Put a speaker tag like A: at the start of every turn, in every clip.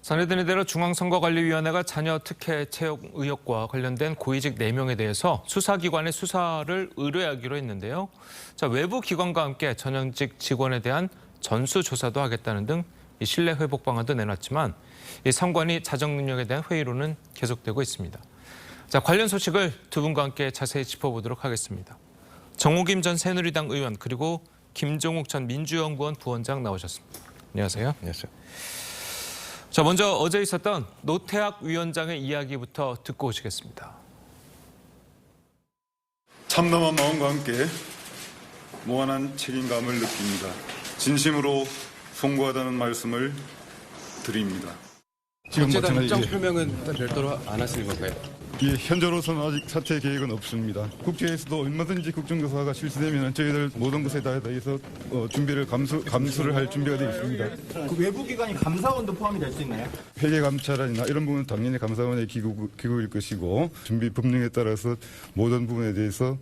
A: 전해드린 대로 중앙선거관리위원회가 자녀 특혜 채용 의혹과 관련된 고위직 4명에 대해서 수사기관의 수사를 의뢰하기로 했는데요. 외부 기관과 함께 전현직 직원에 대한 전수조사도 하겠다는 등 신뢰 회복 방안도 내놨지만 이 선관위 자정 능력에 대한 회의로는 계속되고 있습니다. 관련 소식을 두 분과 함께 자세히 짚어보도록 하겠습니다. 정호김 전 새누리당 의원 그리고 김종욱 전 민주연구원 부원장 나오셨습니다. 안녕하세요.
B: 안녕하세요.
A: 먼저 어제 있었던 노태학 위원장의 이야기부터 듣고 오시겠습니다.
C: 참담한 마음과 함께 무한한 책임감을 느낍니다. 진심으로 송구하다는 말씀을 드립니다.
B: 지금
D: 국제당 입장 표명은 별도로 안 하시는 건가요?
C: 예, 현재로서는 아직 사퇴 계획은 없습니다. 국제에서도 얼마든지 국정조사가 실시되면 저희들 모든 것에 대해서 준비를 감수를 할 준비가 되어 있습니다.
E: 그 외부기관이 감사원도 포함이 될 수 있나요?
C: 회계 감찰이나 이런 부분은 당연히 감사원의 기구일 것이고 준비 법령에 따라서 모든 부분에 대해서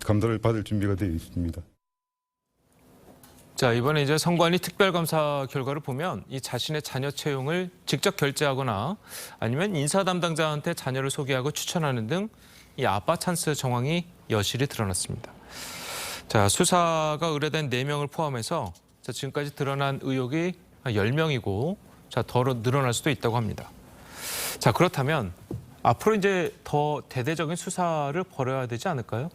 C: 감사를 받을 준비가 되어 있습니다.
A: 이번에 선관위 특별감사 결과를 보면 이 자신의 자녀 채용을 직접 결제하거나 아니면 인사 담당자한테 자녀를 소개하고 추천하는 등 이 아빠 찬스 정황이 여실히 드러났습니다. 수사가 의뢰된 4명을 포함해서 지금까지 드러난 의혹이 10명이고 더 늘어날 수도 있다고 합니다. 그렇다면 앞으로 더 대대적인 수사를 벌여야 되지 않을까요?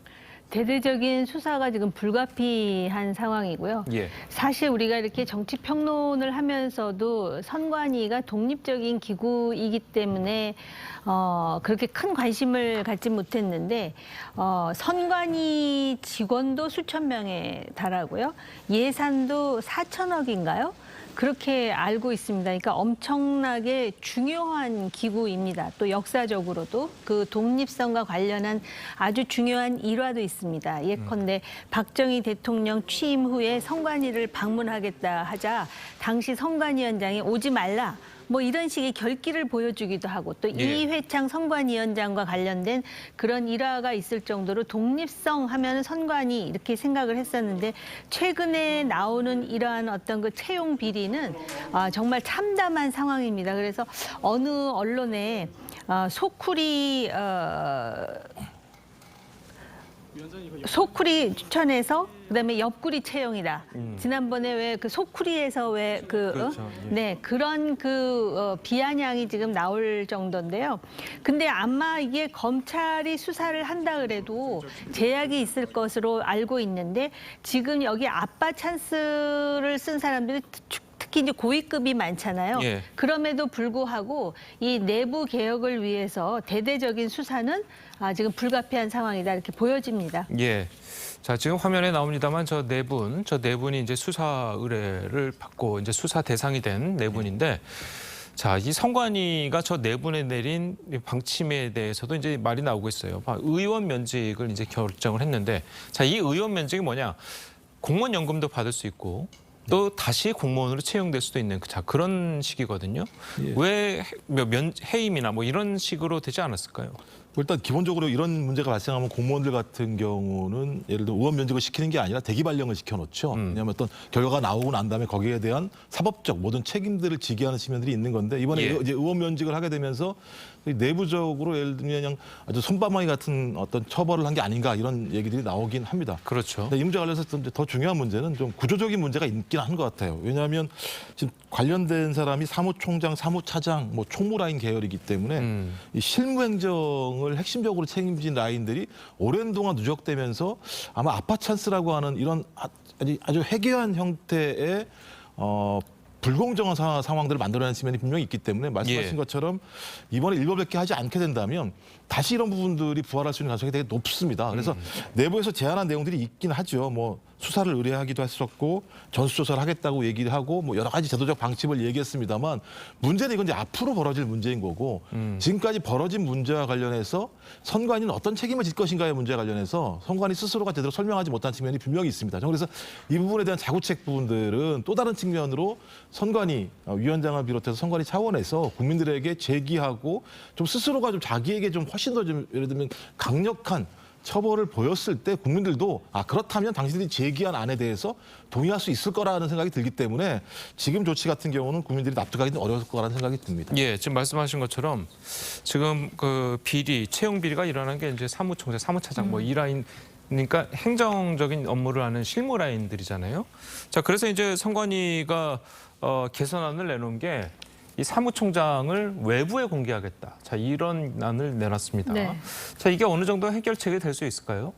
F: 대대적인 수사가 지금 불가피한 상황이고요.
A: 예.
F: 사실 우리가 이렇게 정치 평론을 하면서도 선관위가 독립적인 기구이기 때문에 그렇게 큰 관심을 갖지 못했는데 선관위 직원도 수천 명에 달하고요. 예산도 4천억인가요? 그렇게 알고 있습니다. 그러니까 엄청나게 중요한 기구입니다. 또 역사적으로도 그 독립성과 관련한 아주 중요한 일화도 있습니다. 예컨대 박정희 대통령 취임 후에 선관위를 방문하겠다 하자 당시 선관위원장이 오지 말라. 이런 식의 결기를 보여주기도 하고 또 이회창 선관위원장과 관련된 그런 일화가 있을 정도로 독립성 하면 선관위 이렇게 생각을 했었는데 최근에 나오는 이러한 어떤 그 채용 비리는 정말 참담한 상황입니다. 그래서 어느 언론에 소쿠리 추천해서 그다음에 옆구리 채용이다. 지난번에 왜 그 소쿠리에서
A: 그렇죠.
F: 네, 그런 비아냥이 지금 나올 정도인데요. 근데 아마 이게 검찰이 수사를 한다 그래도 제약이 있을 것으로 알고 있는데 지금 여기 아빠 찬스를 쓴 사람들이 특히 이제 고위급이 많잖아요.
A: 예.
F: 그럼에도 불구하고 이 내부 개혁을 위해서 대대적인 수사는 지금 불가피한 상황이다 이렇게 보여집니다.
A: 예. 지금 화면에 나옵니다만 저 네 분이 수사 의뢰를 받고 수사 대상이 된 4분인데 이 선관위가 저 4분에 내린 방침에 대해서도 말이 나오고 있어요. 의원 면직을 결정을 했는데 이 의원 면직이 뭐냐? 공무원 연금도 받을 수 있고 또 다시 공무원으로 채용될 수도 있는 그런 식이거든요.
B: 예.
A: 왜 해임이나 이런 식으로 되지 않았을까요?
B: 일단 기본적으로 이런 문제가 발생하면 공무원들 같은 경우는 예를 들어 의원 면직을 시키는 게 아니라 대기 발령을 시켜놓죠. 왜냐하면 어떤 결과가 나오고 난 다음에 거기에 대한 사법적 모든 책임들을 지게 하는 측면들이 있는 건데 이번에 이제 의원 면직을 하게 되면서 내부적으로 예를 들면 그냥 아주 손바마이 같은 어떤 처벌을 한 게 아닌가 이런 얘기들이 나오긴 합니다.
A: 그렇죠.
B: 이 문제 관련해서 더 중요한 문제는 좀 구조적인 문제가 있긴 한 것 같아요. 왜냐하면 지금 관련된 사람이 사무총장, 사무차장, 총무라인 계열이기 때문에 이 실무행정을 핵심적으로 책임진 라인들이 오랜 동안 누적되면서 아마 아빠 찬스라고 하는 이런 아주 해괴한 형태의 불공정한 상황들을 만들어내는 측면이 분명히 있기 때문에 말씀하신 것처럼 이번에 일벌백계 하지 않게 된다면 다시 이런 부분들이 부활할 수 있는 가능성이 되게 높습니다. 그래서 내부에서 제안한 내용들이 있긴 하죠. 수사를 의뢰하기도 했었고 전수조사를 하겠다고 얘기를 하고 여러 가지 제도적 방침을 얘기했습니다만 문제는 이건 이제 앞으로 벌어질 문제인 거고 지금까지 벌어진 문제와 관련해서 선관위는 어떤 책임을 질 것인가의 문제와 관련해서 선관위 스스로가 제대로 설명하지 못한 측면이 분명히 있습니다. 그래서 이 부분에 대한 자구책 부분들은 또 다른 측면으로 선관위 위원장을 비롯해서 선관위 차원에서 국민들에게 제기하고 좀 스스로가 좀 자기에게 좀 훨씬 더 좀 예를 들면 강력한 처벌을 보였을 때 국민들도 그렇다면 당신들이 제기한 안에 대해서 동의할 수 있을 거라는 생각이 들기 때문에 지금 조치 같은 경우는 국민들이 납득하기는 어려울 거라는 생각이 듭니다.
A: 예, 지금 말씀하신 것처럼 지금 그 비리, 채용 비리가 일어난 게 이제 사무총장, 사무차장 뭐 이 라인 그러니까 행정적인 업무를 하는 실무 라인들이잖아요. 자, 그래서 이제 선관위가 개선안을 내놓은 게 이 사무총장을 외부에 공개하겠다. 자, 이런 안을 내놨습니다.
F: 네.
A: 자, 이게 어느 정도 해결책이 될 수 있을까요?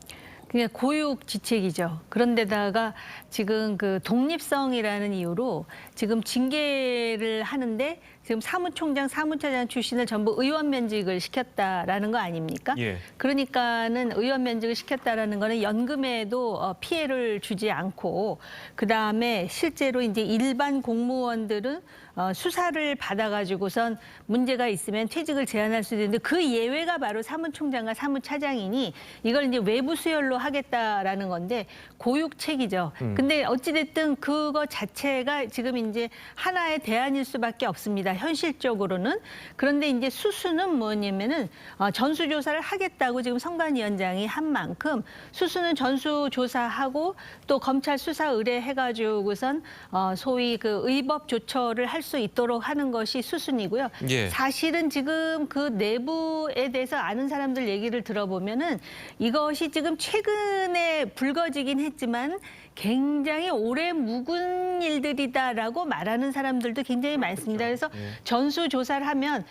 F: 그냥 고육지책이죠. 그런데다가 지금 그 독립성이라는 이유로 지금 징계를 하는데 지금 사무총장, 사무차장 출신을 전부 의원 면직을 시켰다라는 거 아닙니까?
A: 예.
F: 그러니까는 의원 면직을 시켰다라는 거는 연금에도 피해를 주지 않고 그다음에 실제로 이제 일반 공무원들은 수사를 받아가지고선 문제가 있으면 퇴직을 제한할 수 있는데 그 예외가 바로 사무총장과 사무차장이니 이걸 이제 외부 수혈로 하겠다라는 건데 고육책이죠. 근데 어찌됐든 그거 자체가 지금 이제 하나의 대안일 수밖에 없습니다. 현실적으로는. 그런데 이제 수수는 뭐냐면은 전수조사를 하겠다고 지금 선관위원장이 한 만큼 수수는 전수조사하고 또 검찰 수사 의뢰해가지고선 소위 그 의법 조처를 할 수 있도록 하는 것이 수순이고요.
A: 예.
F: 사실은 지금 그 내부에 대해서 아는 사람들 얘기를 들어보면은 이것이 지금 최근에 불거지긴 했지만 굉장히 오래 묵은 일들이다라고 말하는 사람들도 굉장히 많습니다. 그래서 전수조사를 하면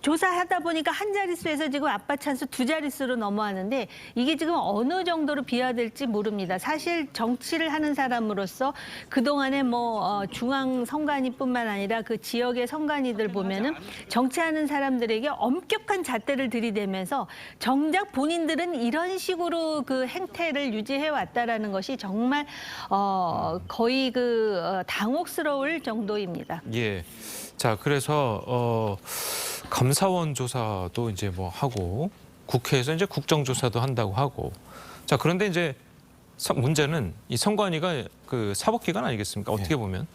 F: 조사하다 보니까 한 자릿수에서 지금 아빠 찬수 두 자릿수로 넘어왔는데 이게 지금 어느 정도로 비화될지 모릅니다. 사실 정치를 하는 사람으로서 그동안에 뭐 중앙 선관위뿐만 아니라 그 지역의 선관위들 보면은 정치하는 사람들에게 엄격한 잣대를 들이대면서 정작 본인들은 이런 식으로 그 행태를 유지해 왔다라는 것이 정말 거의 그 당혹스러울 정도입니다.
A: 예. 자, 그래서 감사원 조사도 이제 뭐 하고 국회에서 이제 국정조사도 한다고 하고 자, 그런데 이제 문제는 이 선관위가 그 사법기관 아니겠습니까? 어떻게 보면.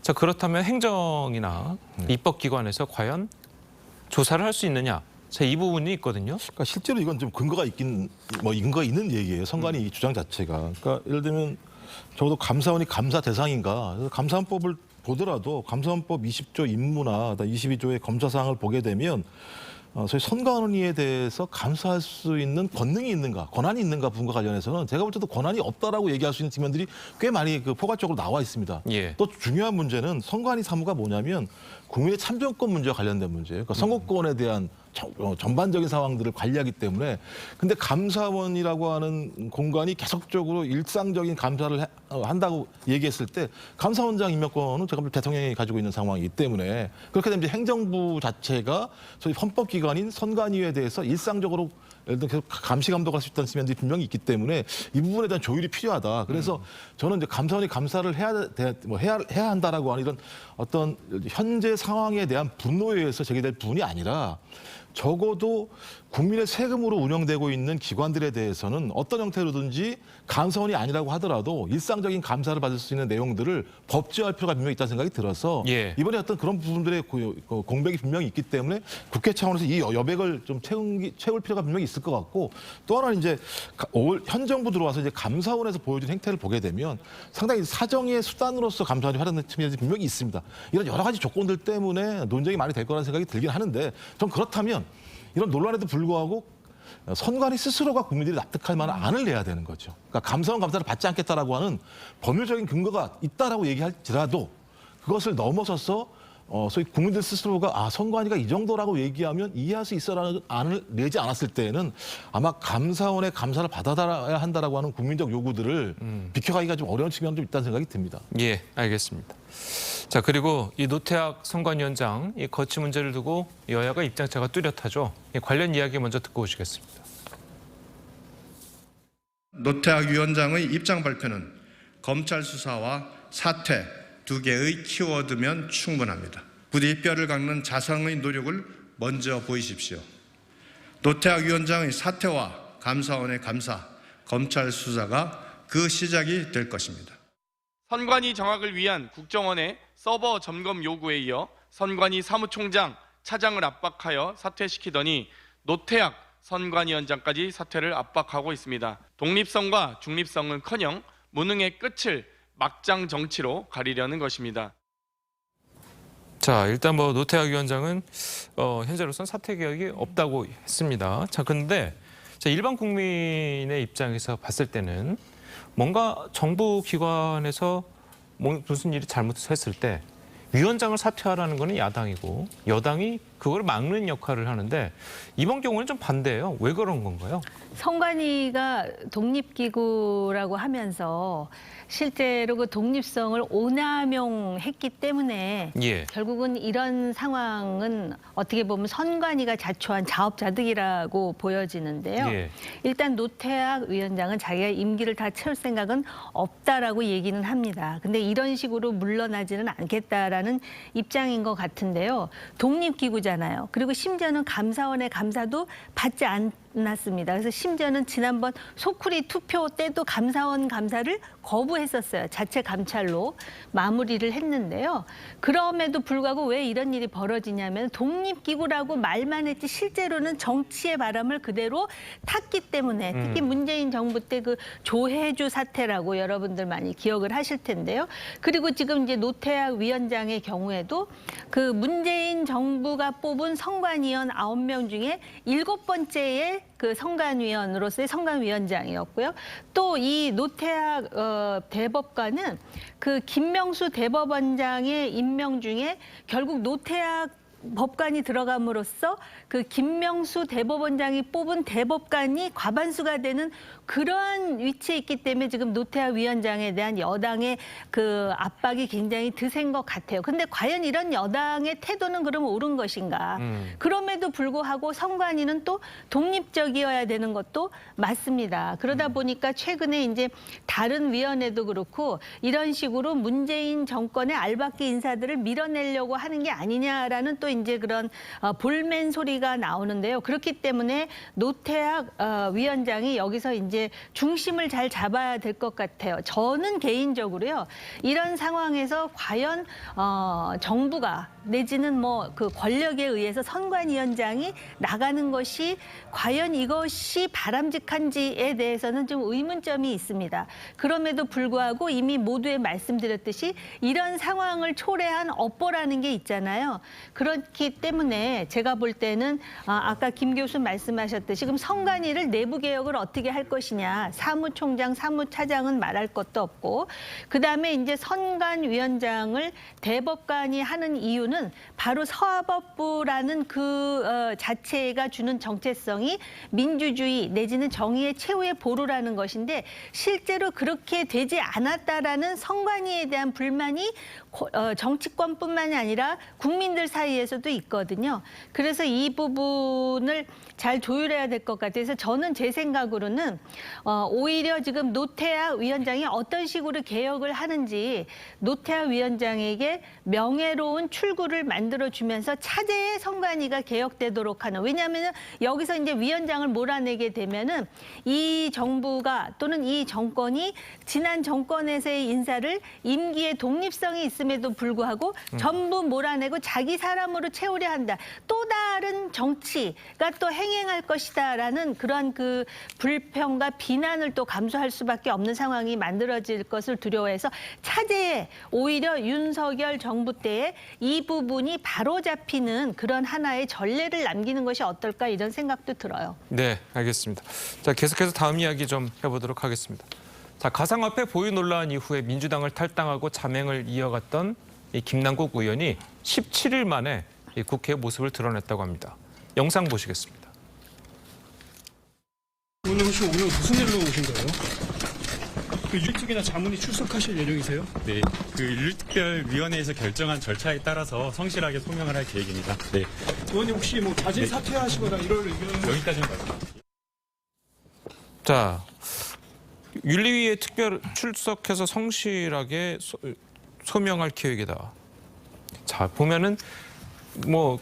A: 자, 그렇다면 행정이나 입법기관에서 과연 조사를 할 수 있느냐? 자, 이 부분이 있거든요.
B: 그러니까 실제로 이건 좀 근거가 있긴 근거가 있는 얘기예요. 선관위 주장 자체가. 그러니까 예를 들면 적어도 감사원이 감사 대상인가? 그래서 감사원법을 보더라도 감사원법 20조 임무나 22조의 검사 사항을 보게 되면 소위 선관위에 대해서 감사할 수 있는 권능이 있는가, 권한이 있는가 부분과 관련해서는 제가 볼 때도 권한이 없다라고 얘기할 수 있는 측면들이 꽤 많이 그 포괄적으로 나와 있습니다.
A: 예.
B: 또 중요한 문제는 선관위 사무가 뭐냐면 국민의 참정권 문제와 관련된 문제예요. 그러니까 선거권에 대한 전반적인 상황들을 관리하기 때문에 근데 감사원이라고 하는 공간이 계속적으로 일상적인 감사를 한다고 얘기했을 때 감사원장 임명권은 제가 볼 때 대통령이 가지고 있는 상황이기 때문에 그렇게 되면 이제 행정부 자체가 소위 헌법기관인 선관위에 대해서 일상적으로 예를 들어 계속 감시 감독할 수 있다는 측면들이 분명히 있기 때문에 이 부분에 대한 조율이 필요하다. 그래서 저는 이제 감사원이 감사를 해야 한다라고 하는 이런 어떤 현재 상황에 대한 분노에 의해서 제기될 부분이 아니라 적어도 국민의 세금으로 운영되고 있는 기관들에 대해서는 어떤 형태로든지 감사원이 아니라고 하더라도 일상적인 감사를 받을 수 있는 내용들을 법제화할 필요가 분명히 있다는 생각이 들어서
A: 예.
B: 이번에 어떤 그런 부분들의 공백이 분명히 있기 때문에 국회 차원에서 이 여백을 좀 채울 필요가 분명히 있을 것 같고 또 하나는 이제 현 정부 들어와서 이제 감사원에서 보여준 행태를 보게 되면 상당히 사정의 수단으로서 감사원이 활용된 측면이 분명히 있습니다. 이런 여러 가지 조건들 때문에 논쟁이 많이 될 거라는 생각이 들긴 하는데 전 그렇다면 이런 논란에도 불구하고 선관위 스스로가 국민들이 납득할 만한 안을 내야 되는 거죠. 그러니까 감사원 감사를 받지 않겠다라고 하는 법률적인 근거가 있다라고 얘기할지라도 그것을 넘어서서 소위 국민들 스스로가 선관위가 이 정도라고 얘기하면 이해할 수 있어라는 안을 내지 않았을 때에는 아마 감사원의 감사를 받아야 한다라고 하는 국민적 요구들을 비켜가기가 좀 어려운 측면도 있다는 생각이 듭니다.
A: 예, 알겠습니다. 자, 그리고 이 노태학 선관위원장 이 거취 문제를 두고 여야가 입장차가 뚜렷하죠. 이 관련 이야기 먼저 듣고 오시겠습니다.
G: 노태학 위원장의 입장 발표는 검찰 수사와 사퇴 두 개의 키워드면 충분합니다. 부디 뼈를 깎는 자성의 노력을 먼저 보이십시오. 노태학 위원장의 사퇴와 감사원의 감사, 검찰 수사가 그 시작이 될 것입니다.
H: 선관위 정확을 위한 국정원의 서버 점검 요구에 이어 선관위 사무총장, 차장을 압박하여 사퇴시키더니 노태학 선관위원장까지 사퇴를 압박하고 있습니다. 독립성과 중립성은커녕 무능의 끝을 막장 정치로 가리려는 것입니다.
A: 자, 일단 뭐 노태학 위원장은 현재로선 사퇴 계획이 없다고 했습니다. 자, 근데 일반 국민의 입장에서 봤을 때는 뭔가 정부 기관에서 무슨 일이 잘못했을 때 위원장을 사퇴하라는 거는 야당이고 여당이 그걸 막는 역할을 하는데 이번 경우는 좀 반대예요. 왜 그런 건가요?
F: 선관위가 독립기구라고 하면서 실제로 그 독립성을 오남용했기 때문에
A: 예.
F: 결국은 이런 상황은 어떻게 보면 선관위가 자초한 자업자득이라고 보여지는데요.
A: 예.
F: 일단 노태학 위원장은 자기가 임기를 다 채울 생각은 없다라고 얘기는 합니다. 근데 이런 식으로 물러나지는 않겠다라는 입장인 것 같은데요. 독립기구잖아요. 그리고 심지어는 감사원의 감사도 받지 않았습니다. 그래서 심지어는 지난번 소쿠리 투표 때도 감사원 감사를 거부했었어요. 자체 감찰로 마무리를 했는데요. 그럼에도 불구하고 왜 이런 일이 벌어지냐면 독립기구라고 말만 했지 실제로는 정치의 바람을 그대로 탔기 때문에 특히 문재인 정부 때 그 조혜주 사태라고 여러분들 많이 기억을 하실 텐데요. 그리고 지금 이제 노태학 위원장의 경우에도 그 문재인 정부가 뽑은 선관위원 9명 중에 7번째의 그 선관위원으로서의 선관위원장이었고요. 또 이 노태학 대법관은 그 김명수 대법원장의 임명 중에 결국 노태학 법관이 들어감으로써 그 김명수 대법원장이 뽑은 대법관이 과반수가 되는 그러한 위치에 있기 때문에 지금 노태학 위원장에 대한 여당의 그 압박이 굉장히 드센 것 같아요. 근데 과연 이런 여당의 태도는 그러면 옳은 것인가? 그럼에도 불구하고 선관위는 또 독립적이어야 되는 것도 맞습니다. 그러다 보니까 최근에 이제 다른 위원회도 그렇고 이런 식으로 문재인 정권의 알박기 인사들을 밀어내려고 하는 게 아니냐라는 또 이제 그런 볼멘 소리가 나오는데요. 그렇기 때문에 노태학 위원장이 여기서 이제 중심을 잘 잡아야 될 것 같아요. 저는 개인적으로요. 이런 상황에서 과연 정부가 내지는 뭐 그 권력에 의해서 선관위원장이 나가는 것이 과연 이것이 바람직한지에 대해서는 좀 의문점이 있습니다. 그럼에도 불구하고 이미 모두에 말씀드렸듯이 이런 상황을 초래한 업보라는 게 있잖아요. 그렇기 때문에 제가 볼 때는 아까 김 교수 말씀하셨듯이 지금 선관위를 내부 개혁을 어떻게 할 것이냐. 사무총장, 사무차장은 말할 것도 없고 그다음에 이제 선관위원장을 대법관이 하는 이유는 바로 서하법부라는 그 자체가 주는 정체성이 민주주의 내지는 정의의 최후의 보루라는 것인데 실제로 그렇게 되지 않았다라는 선관위에 대한 불만이 정치권뿐만이 아니라 국민들 사이에서도 있거든요. 그래서 이 부분을 잘 조율해야 될 것 같아서 저는 제 생각으로는 오히려 지금 노태학 위원장이 어떤 식으로 개혁을 하는지 노태학 위원장에게 명예로운 출구를 만들어주면서 차제의 선관위가 개혁되도록 하는. 왜냐하면 여기서 이제 위원장을 몰아내게 되면은 이 정부가 또는 이 정권이 지난 정권에서의 인사를 임기의 독립성이 있음에도 불구하고 전부 몰아내고 자기 사람으로 채우려 한다. 또 다른 정치가 또 행행할 것이다라는 그런 그 불평과 비난을 또 감수할 수밖에 없는 상황이 만들어질 것을 두려워해서 차제에 오히려 윤석열 정부 때에 이 부분이 바로잡히는 그런 하나의 전례를 남기는 것이 어떨까 이런 생각도 들어요.
A: 네, 알겠습니다. 자, 계속해서 다음 이야기 좀 해보도록 하겠습니다. 자, 가상화폐 보유 논란 이후에 민주당을 탈당하고 잠행을 이어갔던 이 김남국 의원이 17일 만에 이 국회 모습을 드러냈다고 합니다. 영상 보시겠습니다.
I: 오늘 무슨 일로 오신 거예요? 그 윤리특위나 자문위 출석하실 예정이세요?
J: 네, 그 윤리특별위원회에서 결정한 절차에 따라서 성실하게 소명을 할 계획입니다. 네.
I: 의원님 혹시 뭐 자진 사퇴하시거나 이럴 의견은
J: 여기까지는 말씀.
A: 자, 윤리위에 특별 출석해서 성실하게 소명할 계획이다. 자, 보면은 뭐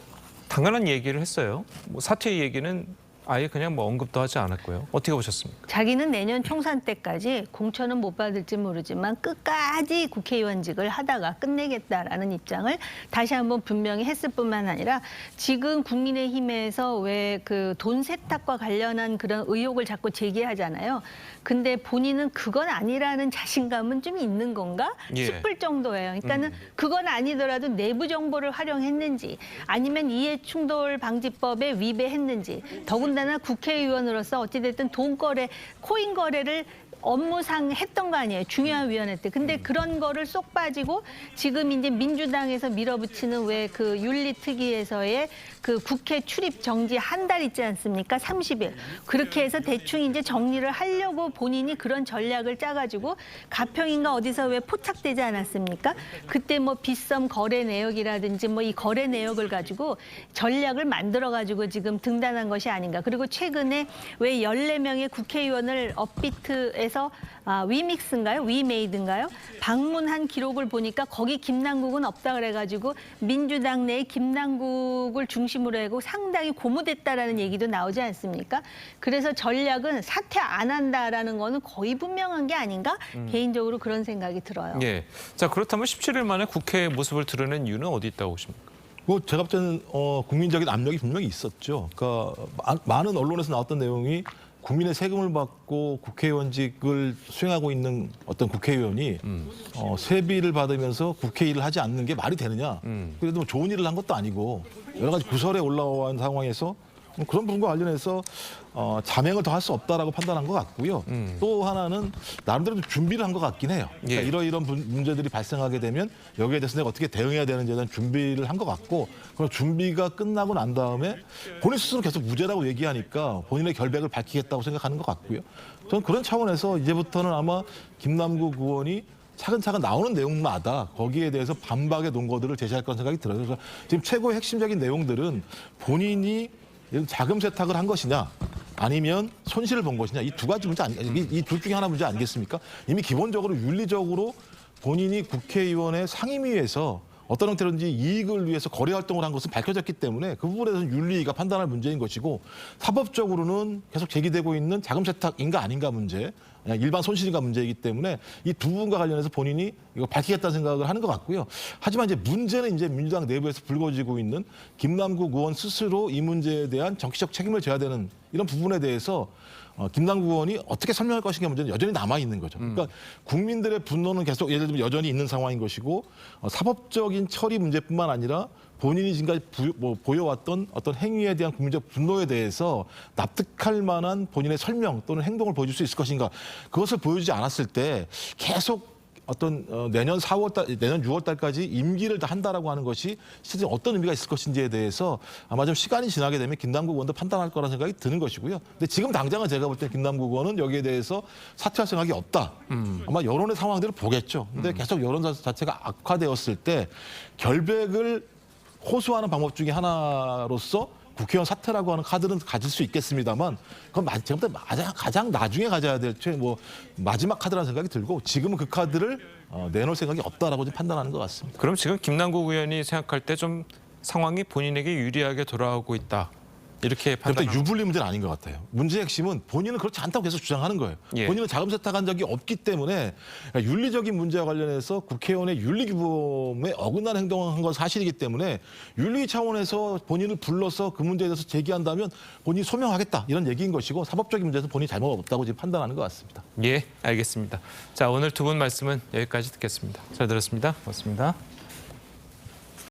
A: 당연한 얘기를 했어요. 뭐 사퇴 얘기는 아예 그냥 뭐 언급도 하지 않았고요. 어떻게 보셨습니까?
F: 자기는 내년 총선 때까지 공천은 못 받을지 모르지만 끝까지 국회의원직을 하다가 끝내겠다라는 입장을 다시 한번 분명히 했을 뿐만 아니라 지금 국민의힘에서 왜 그 돈 세탁과 관련한 그런 의혹을 자꾸 제기하잖아요. 근데 본인은 그건 아니라는 자신감은 좀 있는 건가
A: 예.
F: 싶을 정도예요. 그러니까는 그건 아니더라도 내부 정보를 활용했는지 아니면 이해충돌 방지법에 위배했는지 더군다나 국회의원으로서 어찌됐든 돈 거래, 코인 거래를 업무상 했던 거 아니에요. 중요한 위원회 때. 근데 그런 거를 쏙 빠지고 지금 이제 민주당에서 밀어붙이는 왜 그 윤리특위에서의 그 국회 출입 정지 한 달 있지 않습니까? 30일. 그렇게 해서 대충 이제 정리를 하려고 본인이 그런 전략을 짜가지고 가평인가 어디서 왜 포착되지 않았습니까? 그때 뭐 빗썸 거래 내역이라든지 뭐 이 거래 내역을 가지고 전략을 만들어가지고 지금 등단한 것이 아닌가. 그리고 최근에 왜 14명의 국회의원을 업비트에서 위믹스인가요? 위메이드인가요? 방문한 기록을 보니까 거기 김남국은 없다 그래가지고 민주당 내 김남국을 중심으로 하고 상당히 고무됐다라는 얘기도 나오지 않습니까? 그래서 전략은 사퇴 안 한다라는 거는 거의 분명한 게 아닌가? 개인적으로 그런 생각이 들어요.
A: 예. 자, 그렇다면 17일 만에 국회의 모습을 드러낸 이유는 어디 있다고 보십니까?
B: 뭐 제가 볼 때는 국민적인 압력이 분명히 있었죠. 그러니까 많은 언론에서 나왔던 내용이 국민의 세금을 받고 국회의원직을 수행하고 있는 어떤 국회의원이 세비를 받으면서 국회 일을 하지 않는 게 말이 되느냐. 그래도 뭐 좋은 일을 한 것도 아니고 여러 가지 구설에 올라온 상황에서 그런 부분과 관련해서 자명을 더 할 수 없다라고 판단한 것 같고요. 또 하나는 나름대로 좀 준비를 한 것 같긴 해요. 그러니까
A: 예.
B: 이런 문제들이 발생하게 되면 여기에 대해서 내가 어떻게 대응해야 되는지에 대한 준비를 한 것 같고 그럼 준비가 끝나고 난 다음에 본인 스스로 계속 무죄라고 얘기하니까 본인의 결백을 밝히겠다고 생각하는 것 같고요. 저는 그런 차원에서 이제부터는 아마 김남국 의원이 차근차근 나오는 내용마다 거기에 대해서 반박의 논거들을 제시할 거라는 생각이 들어요. 그래서 지금 최고의 핵심적인 내용들은 본인이 자금 세탁을 한 것이냐 아니면 손실을 본 것이냐 이 두 가지 문제 이 둘 중에 하나 문제 아니겠습니까? 이미 기본적으로 윤리적으로 본인이 국회의원의 상임위에서 어떤 형태로든지 이익을 위해서 거래 활동을 한 것은 밝혀졌기 때문에 그 부분에 대해서는 윤리가 판단할 문제인 것이고 사법적으로는 계속 제기되고 있는 자금 세탁인가 아닌가 문제 그냥 일반 손실인가 문제이기 때문에 이 두 부분과 관련해서 본인이 이거 밝히겠다는 생각을 하는 것 같고요. 하지만 이제 문제는 이제 민주당 내부에서 불거지고 있는 김남국 의원 스스로 이 문제에 대한 정치적 책임을 져야 되는 이런 부분에 대해서 김남국 의원이 어떻게 설명할 것인가 문제는 여전히 남아 있는 거죠. 그러니까 국민들의 분노는 계속 예를 들면 여전히 있는 상황인 것이고 사법적인 처리 문제뿐만 아니라 본인이 지금까지 보여왔던 어떤 행위에 대한 국민적 분노에 대해서 납득할 만한 본인의 설명 또는 행동을 보여줄 수 있을 것인가 그것을 보여주지 않았을 때 계속 어떤 내년 6월달까지 임기를 다 한다라고 하는 것이 실제 어떤 의미가 있을 것인지에 대해서 아마 좀 시간이 지나게 되면 김남국 의원도 판단할 거라는 생각이 드는 것이고요. 근데 지금 당장은 제가 볼 때 김남국 의원은 여기에 대해서 사퇴할 생각이 없다. 아마 여론의 상황들을 보겠죠. 근데 계속 여론 자체가 악화되었을 때 결백을 호소하는 방법 중에 하나로서 국회의원 사퇴라고 하는 카드는 가질 수 있겠습니다만 그건 제가 볼 때 가장 나중에 가져야 될 마지막 카드라는 생각이 들고 지금은 그 카드를 내놓을 생각이 없다라고 좀 판단하는 것 같습니다.
A: 그럼 지금 김남국 의원이 생각할 때 좀 상황이 본인에게 유리하게 돌아오고 있다. 이렇게
B: 그런데
A: 판단하고
B: 유불리 문제는 아닌 것 같아요. 문제의 핵심은 본인은 그렇지 않다고 계속 주장하는 거예요.
A: 예.
B: 본인은 자금 세탁한 적이 없기 때문에 윤리적인 문제와 관련해서 국회의원의 윤리규범에 어긋나는 행동을 한 건 사실이기 때문에 윤리 차원에서 본인을 불러서 그 문제에 대해서 제기한다면 본인이 소명하겠다 이런 얘기인 것이고 사법적인 문제에서 본인이 잘못 없다고 지금 판단하는 것 같습니다.
A: 예, 알겠습니다. 자, 오늘 두 분 말씀은 여기까지 듣겠습니다. 잘 들었습니다. 고맙습니다.